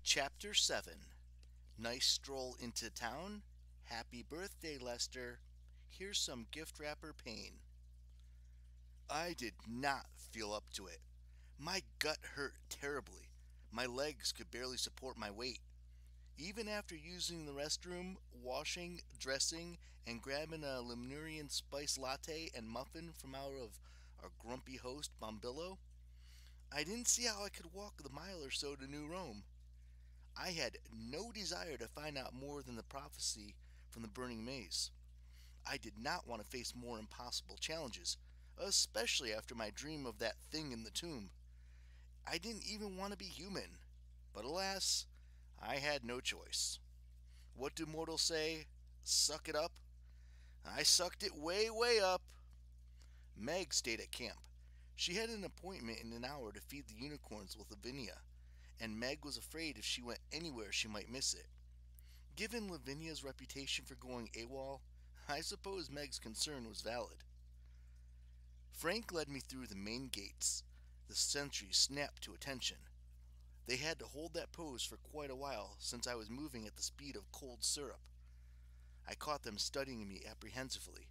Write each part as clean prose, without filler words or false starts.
Chapter 7. Nice stroll into town. Happy birthday, Lester. Here's some gift wrapper pain. I did not feel up to it. My gut hurt terribly. My legs could barely support my weight. Even after using the restroom, washing, dressing, and grabbing a Lemurian spice latte and muffin from out of our grumpy host, Bombillo, I didn't see how I could walk the mile or so to New Rome. I had no desire to find out more than the prophecy from the burning maze. I did not want to face more impossible challenges, especially after my dream of that thing in the tomb. I didn't even want to be human. But alas, I had no choice. What do mortals say? Suck it up? I sucked it way, way up. Meg stayed at camp. She had an appointment in an hour to feed the unicorns with Lavinia, and Meg was afraid if she went anywhere she might miss it. Given Lavinia's reputation for going AWOL, I suppose Meg's concern was valid. Frank led me through the main gates. The sentries snapped to attention. They had to hold that pose for quite a while, since I was moving at the speed of cold syrup. I caught them studying me apprehensively,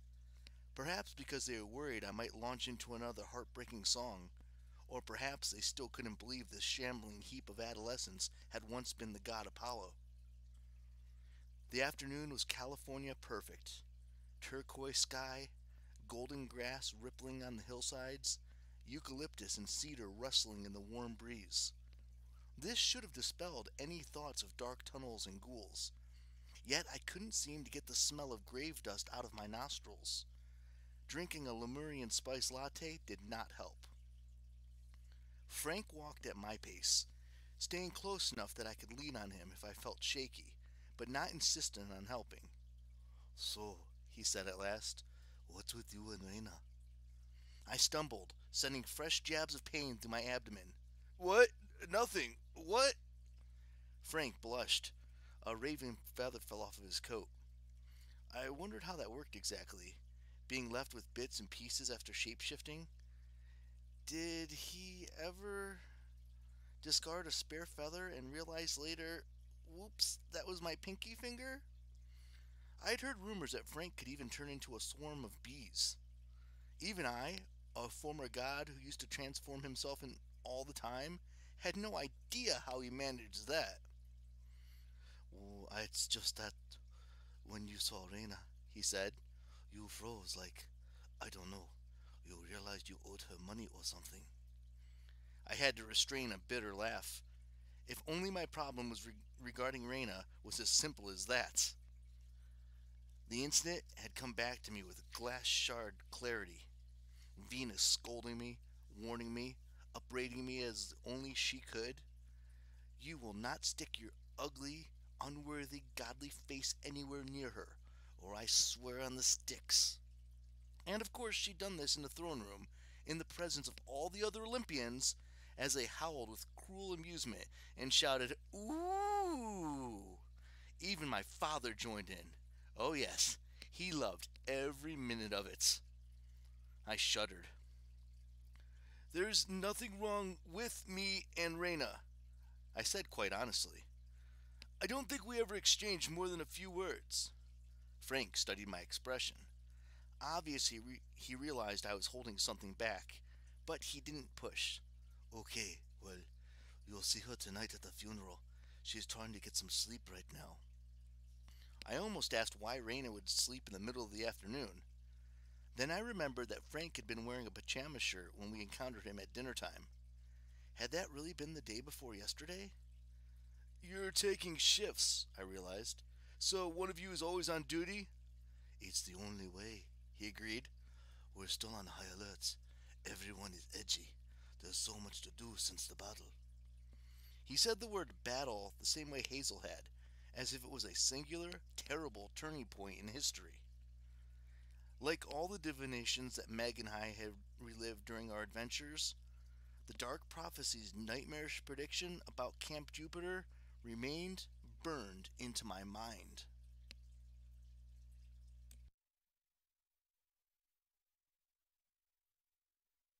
perhaps because they were worried I might launch into another heartbreaking song, or perhaps they still couldn't believe this shambling heap of adolescents had once been the god Apollo. The afternoon was California perfect. Turquoise sky, golden grass rippling on the hillsides, eucalyptus and cedar rustling in the warm breeze. This should have dispelled any thoughts of dark tunnels and ghouls. Yet I couldn't seem to get the smell of grave dust out of my nostrils. Drinking a Lemurian spice latte did not help. Frank walked at my pace, staying close enough that I could lean on him if I felt shaky, but not insistent on helping. "So," he said at last, "what's with you and Reina?" I stumbled, sending fresh jabs of pain through my abdomen. "What? Nothing. What?" Frank blushed. A raven feather fell off of his coat. I wondered how that worked exactly, being left with bits and pieces after shape-shifting. Did he ever discard a spare feather and realize later, whoops, that was my pinky finger? I'd heard rumors that Frank could even turn into a swarm of bees. Even I, a former god who used to transform himself in all the time, had no idea how he managed that. "Well, it's just that when you saw Reina," he said, "you froze like, I don't know, you realized you owed her money or something." I had to restrain a bitter laugh. If only my problem was regarding Reina was as simple as that. The incident had come back to me with glass shard clarity. Venus scolding me, warning me, upbraiding me as only she could. "You will not stick your ugly, unworthy, godly face anywhere near her, or I swear on the sticks." And of course she'd done this in the throne room, in the presence of all the other Olympians, as they howled with cruel amusement and shouted, "Ooh!" Even my father joined in. Oh yes, he loved every minute of it. I shuddered. "There's nothing wrong with me and Reina," I said quite honestly. "I don't think we ever exchanged more than a few words." Frank studied my expression. Obviously, he realized I was holding something back, but he didn't push. "Okay, well, you'll see her tonight at the funeral. She's trying to get some sleep right now." I almost asked why Reina would sleep in the middle of the afternoon. Then I remembered that Frank had been wearing a pajama shirt when we encountered him at dinner time. Had that really been the day before yesterday? "You're taking shifts," I realized. "So one of you is always on duty?" "It's the only way," he agreed. "We're still on high alert. Everyone is edgy. There's so much to do since the battle." He said the word battle the same way Hazel had, as if it was a singular, terrible turning point in history. Like all the divinations that Meg and I had relived during our adventures, the Dark Prophecy's nightmarish prediction about Camp Jupiter remained burned into my mind.